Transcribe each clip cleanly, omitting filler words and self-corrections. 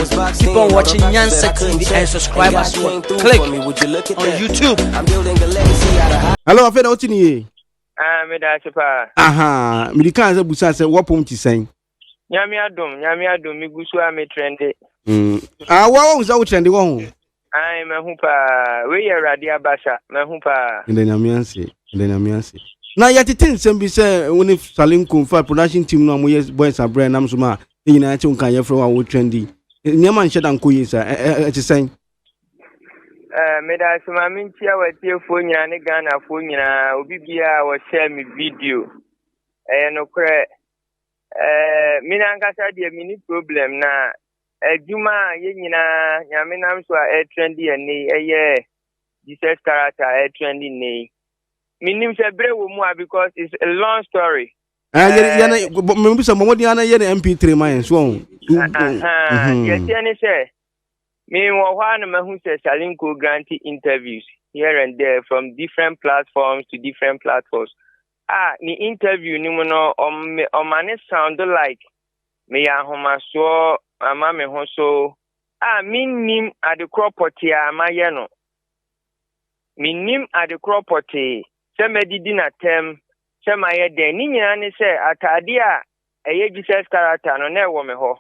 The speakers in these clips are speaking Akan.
Keep on watching Nyansa TV and subscribe as well. Click on YouTube. Hello, Afeda Otini. Me da sepa. Aha, me di kan say busa say wopom ti sen. Nyame adom mi gusu a me trende. Wa wo say trende wo ho. Ai me hu pa, we ye rade abasa, me hu pa. Inde nyame anse. Na yatete nsem bi say woni Salinko fa production team no mo boys abrɛ nam so ma nyina che nkan ye fro wa wo trendy. Nyama nhyɛ dan koyi sa ti sen. Me da suma min tia watie fo nyina ne Ghana fo nyina obi bia wo share me video. No kre mina nkasa de mini problem na adwuma ye nyina nyame nam so a trendy ene eye Jesus character trendy ne. Minim se bre wo mu because it's a long story. Yana me bi so mo di ana ye MP3 man so. Yes, any say me one who says Salinko granting interviews here and there from different platforms to different platforms. The interview ni mono on mane sound like me ya homa so ama me ho so minim at the property amaye no minim at the property se medidi na tem se maye den ni nyina ne se atade a eye Jesus character no na ewo me ho.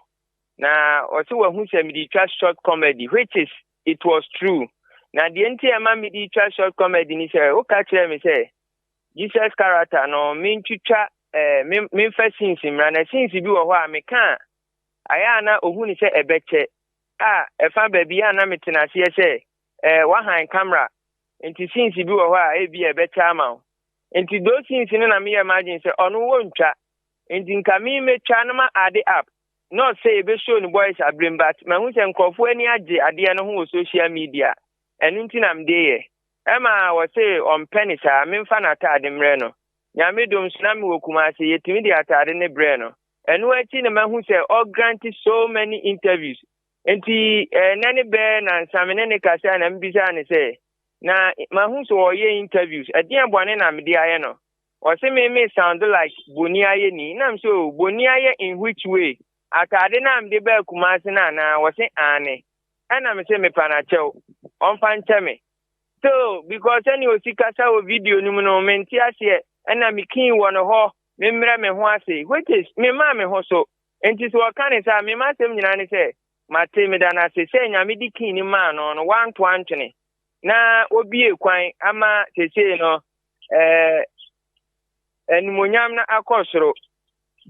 Na also who said me the short comedy, which is it was true. Now the entire man me the short comedy ni say, okay, tell me say, Jesus character no mean chucha me first scenes him run since you do what me can. Ayana ohu ni say ebeche. If I baby na me tina say one hand camera. Into since you do what e be a better amount. Into those things na me imagine say onu won twa. Into nkami me twa na ma ade up. Not say be show the boys are bring back. My who say nkofo ani age ade no ho social media. Enu nti nam dey. Emma was say on penisa me mfa na atade mre no. Nyame dom na me kumasi yetimi de atade ne bre no. Enu achi na ma hu say all granted so many interviews. Enti nani be na Nsem ne kasa na mbisa ne say na ma hu so ye interviews. Ade abone na me de aye no. O say me sound like boni aye ni. Nam so boni aye in which way? Atade na am de ba kumasi na wo se ane ana me se me panachew on fanche me so because any osikasa o video ni mu no menti ase ana me kin wo no ho me mra me ho ase which is me ma me ho so enti so kan sa me ma sem nyina ne se mate me dana se nyame di kin ni ma no no wan to antwene na obi ekwan ama sese no enimonyam na akosoro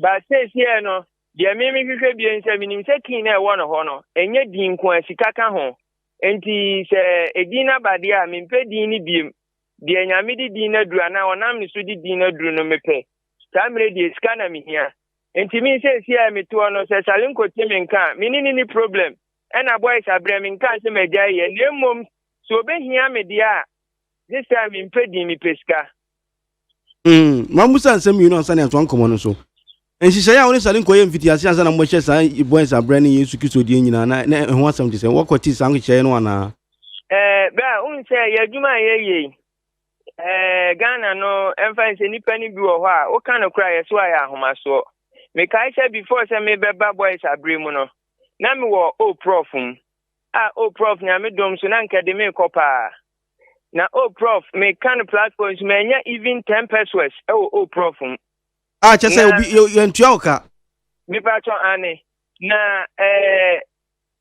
ba sese no dia me hwehwe bi ense minim se kin na e wo no ho no enye din ko asika ka ho enti se edina bade a mempe din ni biem dia nyame di din na dura na onam ni so di din na duru no mepe tamre di esika na mihia enti mi se sia me to no se Salinko temenka minini ni problem ena boys abreminka se media ye nemom so obehia me dia this time mempe din mi peska mamusa nsem yi no ansa ne to ankomo no so enhihye ya woni Salinko ye mfiti ase ansa na mo hye sa boys abrani Yesu Kristo die nyina na ho asam ti se wokoti sa nhye no ana ba unse ya djuma ye Ghana no emfa nipa ni bi wo ho a wo kan kura ye so ya ahomaso me kai say before say me beba boys abremu no na me wo prof prof nya me dom so na nkade me kopa na prof me kan platforms me nya even 10 pesos prof chese obi yentua oka mi patron ane na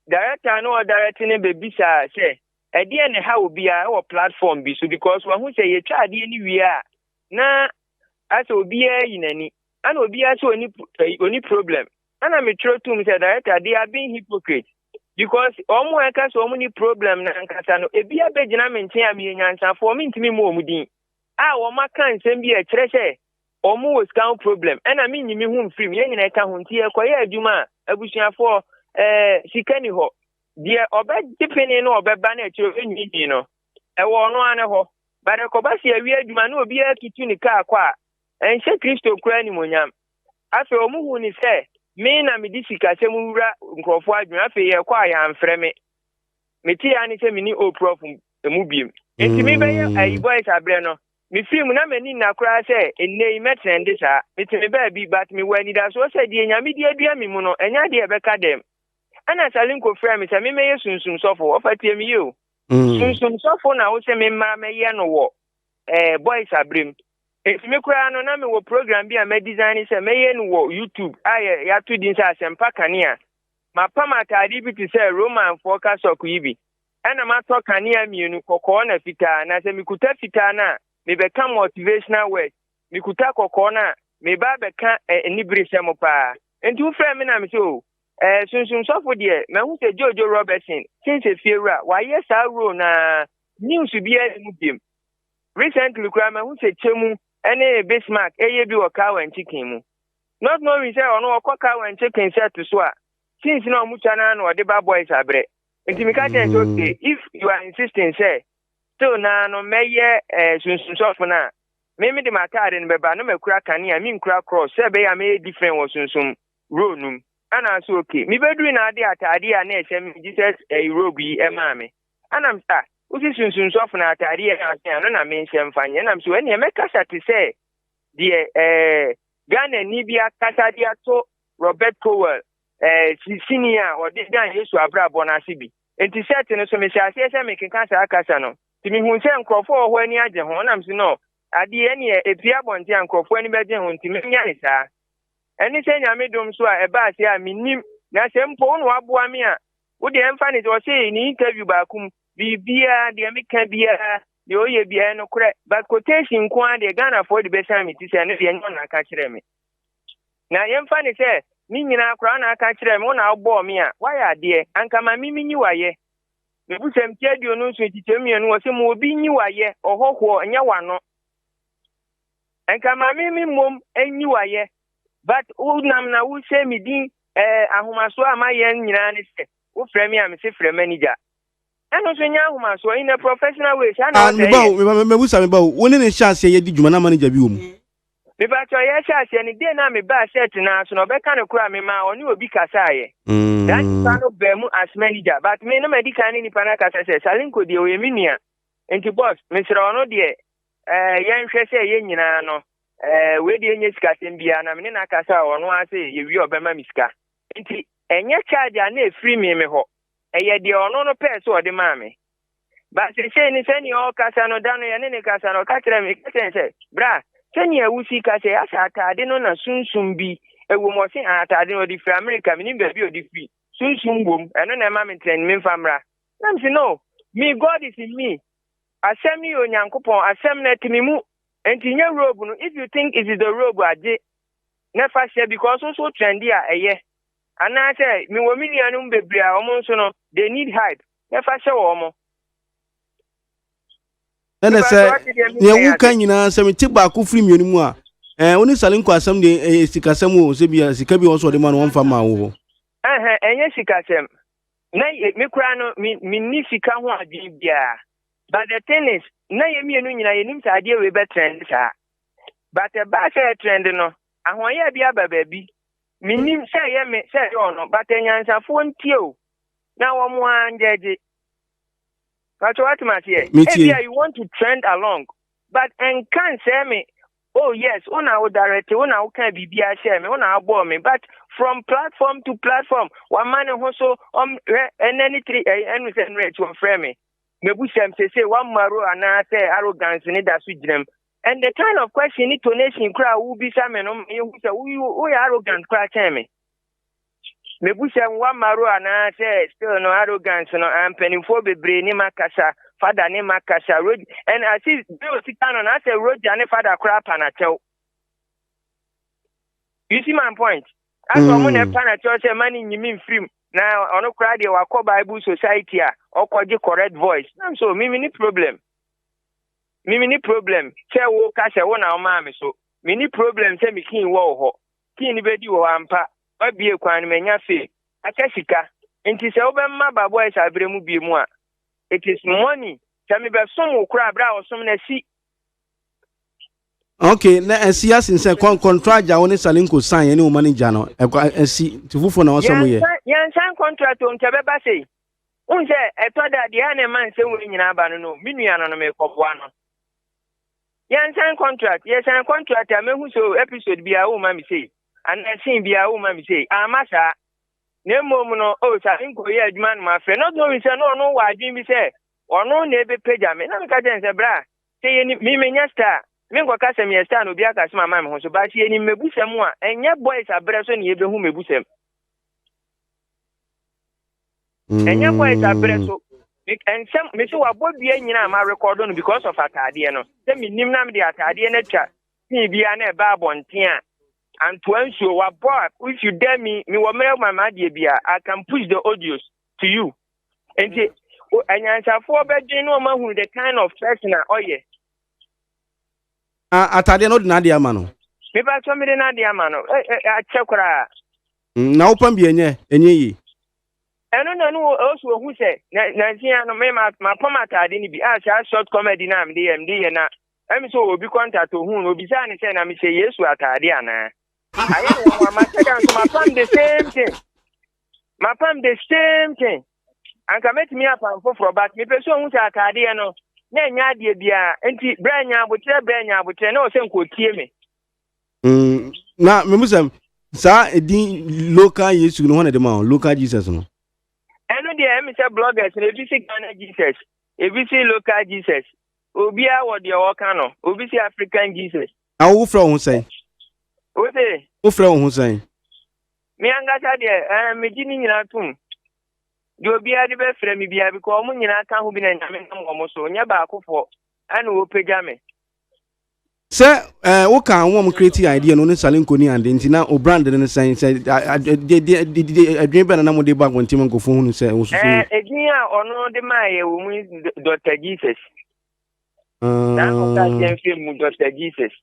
director no director ne be bisa say e dey ne ha obi a o platform bi so because wa hu say ye twa ade ni wi a na asa obi a yinani ana obi a so oni problem ana me tro to me say director they are being hypocrite because omo eka so omo ni problem na nkata no ebi abegina me nchen a me nyansa for me ntimi mo omudin wo maka nsem bi e kire say omo was count problem ena me nyimi hu mfrim ye nyina ka hu nti e koye adwuma abusuafo sikani ho die oba dipeni no obeba na ekiro enyi no e wo no ane ho bare ko ba si awi adwuma na obi akitu ni ka akwa enhye Kristo kura ni monyam afi omo hu ni se me na me di sika se mu wura nkrofo adwuma afi ye kwa ya mfre me ti ya ni se me ni prof emu biem enti me be ayi boys abre no mi film na mani na kura se enne metrende sa metime ba bi but me wani da so se die nyame die dua mi mu no enya de ebeka dem ana Salinko frame say me meye sunsun sofo ofatie me yo sunsun sofo na wo say me mara meye no wo boys abrim if me kura no na me wo program bi a me design say meye no wo YouTube aye ya to din say asempa kanea ma pama tadi bi ti say Roman focus okuibi ana ma to kanea mienu kokko na fita na say me kuta fita na me beka motivational words me kuta kokko na me ba beka enibrise mo pa enti wo frame na me so sunsun sofo de me hu se Jojo Robertson since a fiera why yes ro na news bi mu biem recently kura me hu se chemu ene Bismarck eye bi wo cow and chicken mu not knowing say ono wo cow and chicken set to so a since no mu chana na ode ba boys abre enti me ka tell okay if you are insisting say still na no meye sunsun sofo na me de matade ne beba no me kura kanea me nkura cross say be ya me different wo sunsun ro num ana so okay mi bedu na ade atade a na ehye Jesus Eurobi emame ana msta usi sunsun so funa atade ya no na me nhye mfanye na mso ene me kasa te say de Ghana ni bia kasa dia to Robert Cowell senior or de dan Yesu abrabo na sibi enti set no so me se me kasa akasa no ti mi hu se nkrofo ho ani agye ho na mso no ade ene epia bonte nkrofo ani beje ho nti me nya ni saa eni se nyame dom so a eba ase a minim na se mpo no aboa me a wo de emfa ne o se ni interview ba kum bibia de me ka bia de oye bia no kure but quotation ko a de Ghana for the best time ti se no de nyo na aka kire me na yemfa ne se mi nyina akra na aka kire me wo na agbo me a wa ya de anka ma mi nyi waye me bu sem tia di onu so ti temienu wo se mo obi nyi waye ohoho nya wano anka ma mi mom enyi waye but unam na wo say me din ahomaso amaye nyina ne se wo frame am se frame manager eno so nya ahomaso in a professional way sha na me busa me ba woni ne chance ye di djuma na manager bi wo mu me ba cho ye chance ni dey na me ba set na so no be kan kura me ma oni obi kasa ye that no be mu as manager but me no medical ni pa na kasa se Salinko de o ye minia enti boss me sira ono de ye nhwe se ye nyina no we di enye sika tembia na me na kasa ono ase ye wi obema misika nti enye charge na e free me ho eye de ono no pese ode ma me ba se ni se ni o kasa no dano ye ne kasa no ka kire me ka se bra se ni awusi ka se asa atade no na sunsun bi ewo mo se atade no di free America me ni ba bi odi free sunsun bom eno na ma me train me famra na me no me God is in me asem ni onyankopon asem na timi mu enti nya robe no if you think it is the robe ade never share because so trendy a eye ana say me wo minianu bebre a omo so no they need hype never share wo omo ene se ye wu kan nyina se me tiba ku free mienu mu a oni Salinko asem de sikasem wo se bia sika bi wo so de ma no wonfa ma wo enye sikasem na me kura no me ni sika ho adwen bia but the thing is na ye mienu nyina ye nim sa ade we be trend sa but e ba say trend no ahoye bia baba bi minim say ye me say yo no but enyansafo ntio na wo mo anjeje but what matter here if you want to trend along but can say me oh yes una o direct una o kan bibia share me una abo me but from platform to platform one man ho so any three any rate to frame me mebu sem say one maro ana say arrogance ni da su ginam and the kind of question intonation kra wo bi sa me no you say wo arrogant kra chen me mebu sem one maro ana say still no arrogance no am penifo bebre ni makasa father ni makasa road and I see do sikano na say road and father kra panatel you see my point as o mo na panatel say mani nyimi free na ono kra de wakọ Bible society a okoji correct voice na so me ni problem say wo ka say wo na o ma me so me ni problem say me kin wo ho kin ni bedi wo ampa obie kwan me nya fe akasika enti say wo be ma ba boys abremu bi mu a it is money say me be som wo kra bra wo som na si okay na siya sinse contract ja woni Salinko sign ye ni o manager no si tifufo na wosom ye yan sign contract on tebe ba sei unse etoda de ane man se wo nyina ba no minua no me koboa no yan sign contract a me hu so episode bia wo ma mi sei and scene bia wo ma mi sei amasa Nemo no oh Salinko ye adwuma no ma frɛ no do we say no wa adwin bi say ono na ebe pagya me na me ka den say bra say ye mi menya star me nkɔ ka sɛ me star no bi aka se mama me ho so ba say ye ni mebusam a enye boys abrɛ so ne ye behu mebusam enye boys abrɛ so Nsem me so wa bobia nyina ma record no because of atade no say me nim na me de atade na twa ti bia na e ba abonten a and to ensure what boy, if you dare me will mail my media, I can push the audios to you. And answer for bedroom no man who the kind of person oh yeah. Atade no Nadia mano. Me ba so me de Nadia mano. I check ra. Na open bi enye yi. No also who say na tia no me ma poma atade ni bi a short comedy na me de na. Em so obi contact who obi say na say na me say Yesu atade ana. I am my second to my pam the same thing. My pam the same thing. And can make me up and for but me person who say atade no. Na nya de bia enti branya abutre na o se nko tie me. Na me musam sa edin local Yesu no one de ma local Jesus no. Eno de em say bloggers na bi say Ghana Jesus. E bi say local Jesus. Obi a wo de wo kan no. Obi say African Jesus. Awu fra ho say. Ose. Wo fra ho say. Me angasa de me gini nyina tum. Do bia de be frɛ me bia because mo nyina ka ho bi na nyame nam wo so nya ba akofo ana wo pagya me. Se wo kan wo create idea no ne Salinko ni ande ntina o brand ne say adwen be na mo de ba gontim nkofo hu se wo so. Edin a ono de ma ye wo mu Dr. Jesus. Na ko ka je film mu Dr. Jesus.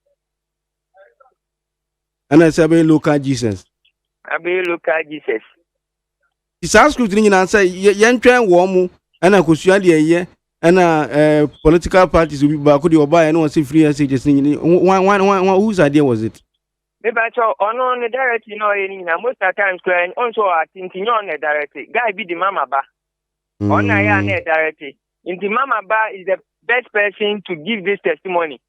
And I say local Jesus. Abe local Jesus. Isa script ni na say yen twen wo mu ana kosua de ye ana political parties will be back the oba and one say free messages ni one whose idea was it? Me ba cho ono ne directly no ye ni na most of times when also atintinyo on directly guy be the mama ba. Ona ya na directly. In the mama ba is the best person to give this testimony.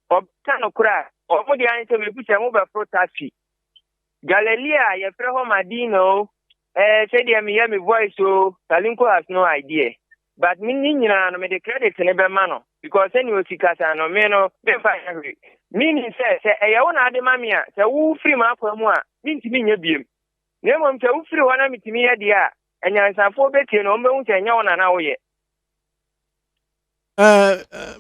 Of kind of cry. Omo di ante me pucha mo ba protesti. Galilea ye frɛ ho Madino say dey me hear me voice so Salinko has no idea. But me nyina no me the credit ne be ma no because any osikasa no me no be fa hwe. Meaning say e wo na ade ma me a say wo free ma afa mu a me ntimi nya biem. Na mo say wo free ho na metimi ye de a enyansafo betie no mo hu say nya wo na wo ye.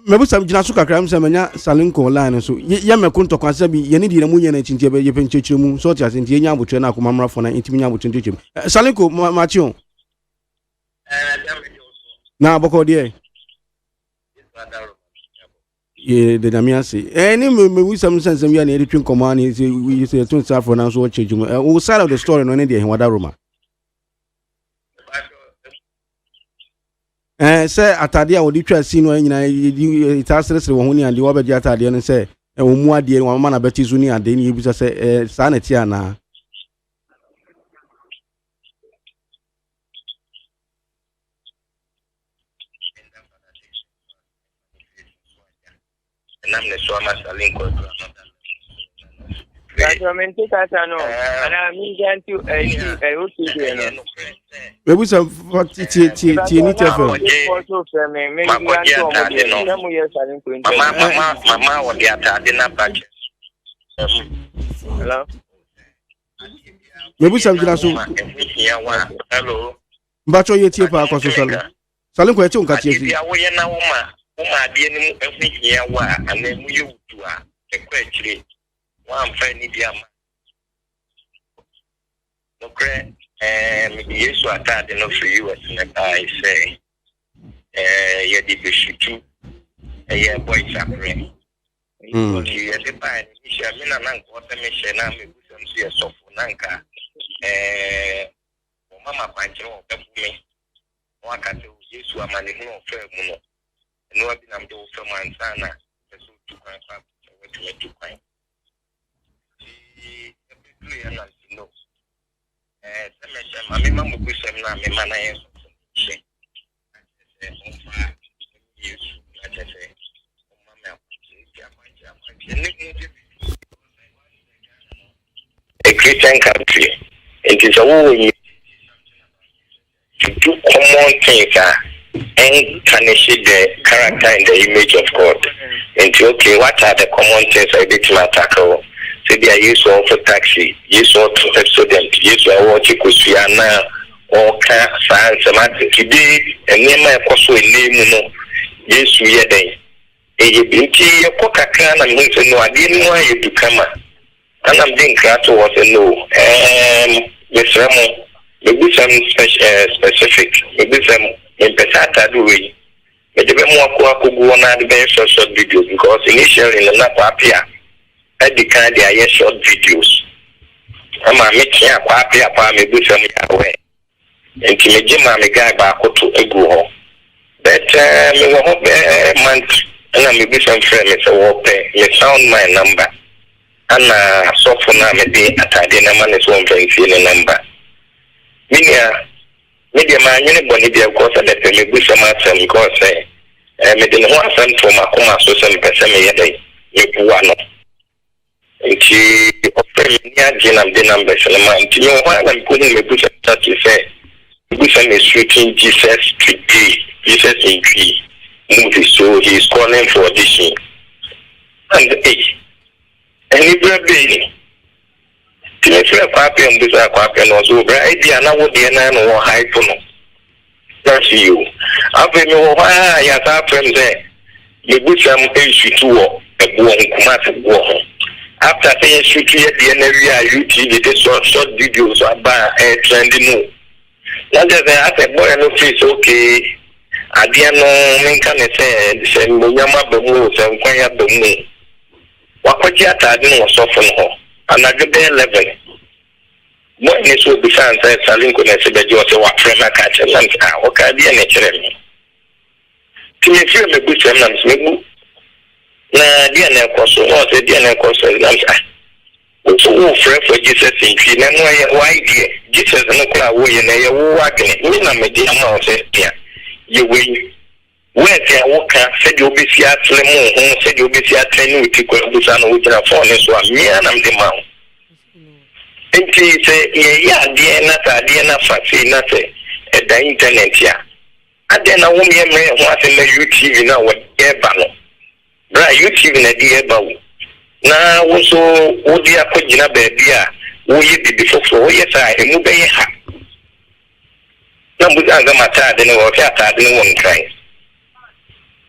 Mebusa mjina suka kram se menya Salinko online so ye me kunto kwasa bi ye ni di na munye na chintie be ye penchechire mu so tia sentie nya abotwe na akoma mrafo na intimi nya abotwe ntwetwem Salinko machion na boko de ye de damiase ni mebusa msensem ya na eri twin command ni we say tun safro na so wo chejum o side of the story no ne de hwada roma say atade a wodi twa si no nyina itasresre wo honi ande wo be dia atade no say wo mu ade wo mama na beti zu ni ade ni yebisa say sa na ti ana namne so ama Salinko Naturalmente kasa no ana mi jantu okay no mebusa ti ni tefe mama wo de atade na back hello mebusa mjina so hello mbacho ye tie pa akoso Salinko ye ti unka tie fi ya wo ye na wo ma ade ni mu ehihia wa ana mu ye wutu a ekwa akire one friend ni dia ma no kre me Yesu atade no free US na I say ye di bishutu ye boy chapre ye de ba ni sha me na nko ta me she na me busam si ye sofo nanka o mama panchiro o pe me o akate Yesu amane hu o fe mu no no abi na mdo fe man sana so tu kan pa wetu kan ya na no semesha mami mamu kusem na me mana yeso she Yesu na tese mama a Christian country it is a war to do common things and tarnish the character and the image of God. And okay, what are the common things I did to tackle? So they are used for taxi, used for student, used for what you could see now, or science, today, and near my apostle name, yes, we are there. A beauty, a coca can, and went to know I didn't want you to come up. And I'm being cracked was a no. Miss Ramon, maybe some specific, maybe some in Pesata do we. But the more could go on the very short video because initially in the Napapia, I declared their short videos. I'm making a papia, maybe some away. And to me, Jim, I'm a guy back to a go. But me hope a month, and I'm maybe some friends a walk, me found my number. And so for now, maybe at a dinner man is 1.3 number. Media man, anybody there, of course, I let me do some answer because I made the one sent for my coma, so some person yesterday, you one. And she offered me the numbers and a man. You know why I'm putting the bush at that to say, Busham is shooting Jesus today, Jesus in tree movie, so he's calling for audition. And and he will be. If you are happy on this, I'm also bright, and I would be an animal high for no. That's you. I've been over, I have friends there. You put some issue to a kumasi war. After saying shoot you at the end of the YouTube, they short videos about trending. Not just I said, boy, no face okay. I didn't know, men can say, Muyama Bomu, and Quaya Bomu. What could you add no soften her? And I get there 11. What this will be found at Salinko and said, you also walk from a catch and lunch. What can be a natural? To me, feel the good remnants, maybe. Nah, dear Nelcos, what a dear Nelcos, friend for Jesus in Tree, and why, dear, Jesus and Oka, way and a walking. You know, my dear mouse, dear. You will. Where they walk, said you'll be see at Lemon, said you'll be see at Tenu, Tico, with a phone, so I'm near the mount. And she say, yeah, dear, not fancy, nothing at the internet, yeah. And then I won't be a man who has a YouTube now, what dear Bano. Right, YouTube in a dear bow. Now, also, what dear Kojina Bedia, will you be before 4 years? I am moving ha. Number of them are tired and or tired in one kind.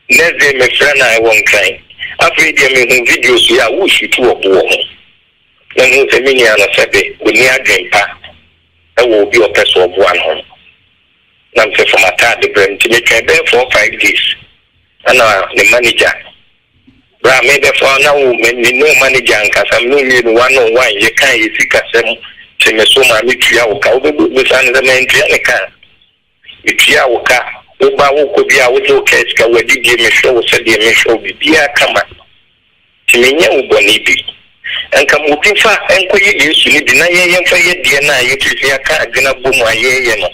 Next day, my friend, I won't cry. After the videos, we are Owusu to a war. Then who's a minion of Sebe, with near Bempa, I will be a person of one home. Now, from a tired the brain to make a bed for 5 days. And the manager. Bra made a for now, when you know manager, because I'm no you 101, you can't see Casem, Semesoma, Mitria, with another man, Trianica. Mitria, Oba could be out of case, where did you show, said the show be dear come up. Timina Bonibi. And come looking for and could you usually deny him for your DNA, you to see a car, dinner boom, my yeno.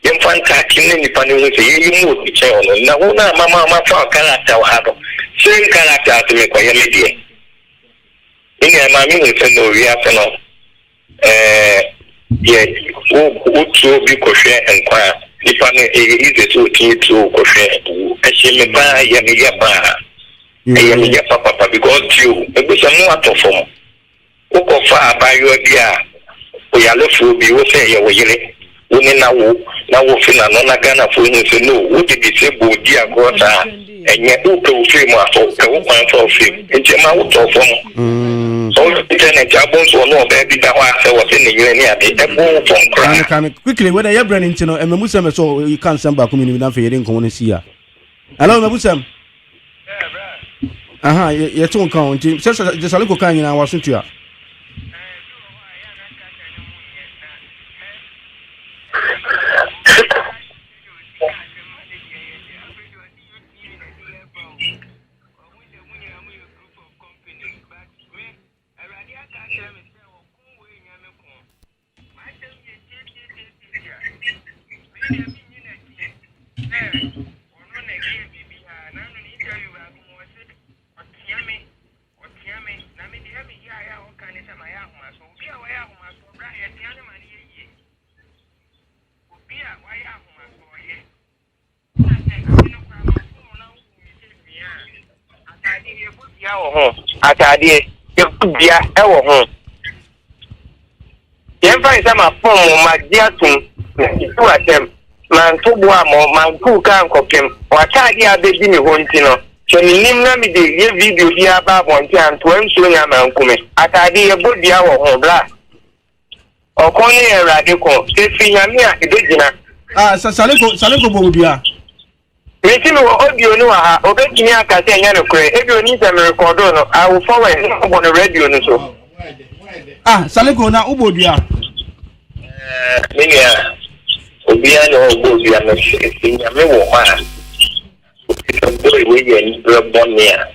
Young fan catching any funny with you move the channel. Now, Mamma, character, same character to make a media. In a mammy will send no reaction. Who to be crochet and choir. If I is to crochet, I shall buy Yamiya Papa because you, it was a more to form. Who far by your dear, we are left to be what say you women now feel another Ghana for you to know what did disabled dear God and yet who can free my folk, for free, and Jemma would talk from. So the internet jabons will know baby that was in the UN. Quickly, whether you're running to know, and Musam, so you can't send back community without fearing Komonia. Hello, Musam. Aha, you're too counting. Just a little kind in our Sutia. ho atade bia ewo ho yen fa sama pom magiatum tu atem man to bo am man ku kan kopem watade abedi ni ho ntino so ni nim na mi de ye video dia ba bonti anto enso nya man kume atade ye bodia wo ho bla okon ni erade ko se fi nyame a edegina Salinko bo bia Meti mi wo audio no ha obetimi aka se nya no kure ebi oni se me record no I will forward on the radio no so Salinko na ubodua Minia obia no obia no se nya me wo ma so boy we ye ni bonia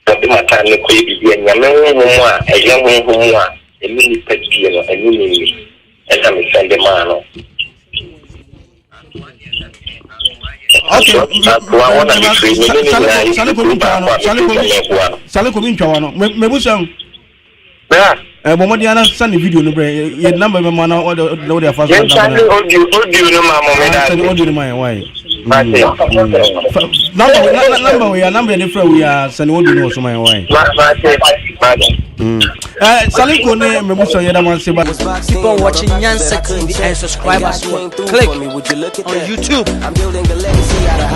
tabi mata ne ko bi nya me wo mo a eya wo mo a emi ni pedi no emi ni esa me sende ma no Okay. Salinko bin twano. Mebusan. Momodiana send the video no bre. Ye number me man o the first one. Audio no ma mo me da. Audio no my why. Number we are number different we are send audio no so my why. Salinko ne mebusan ye da man se ba. Keep on watching Nsemfon and subscribe as well. Click on YouTube. I'm building a legacy out of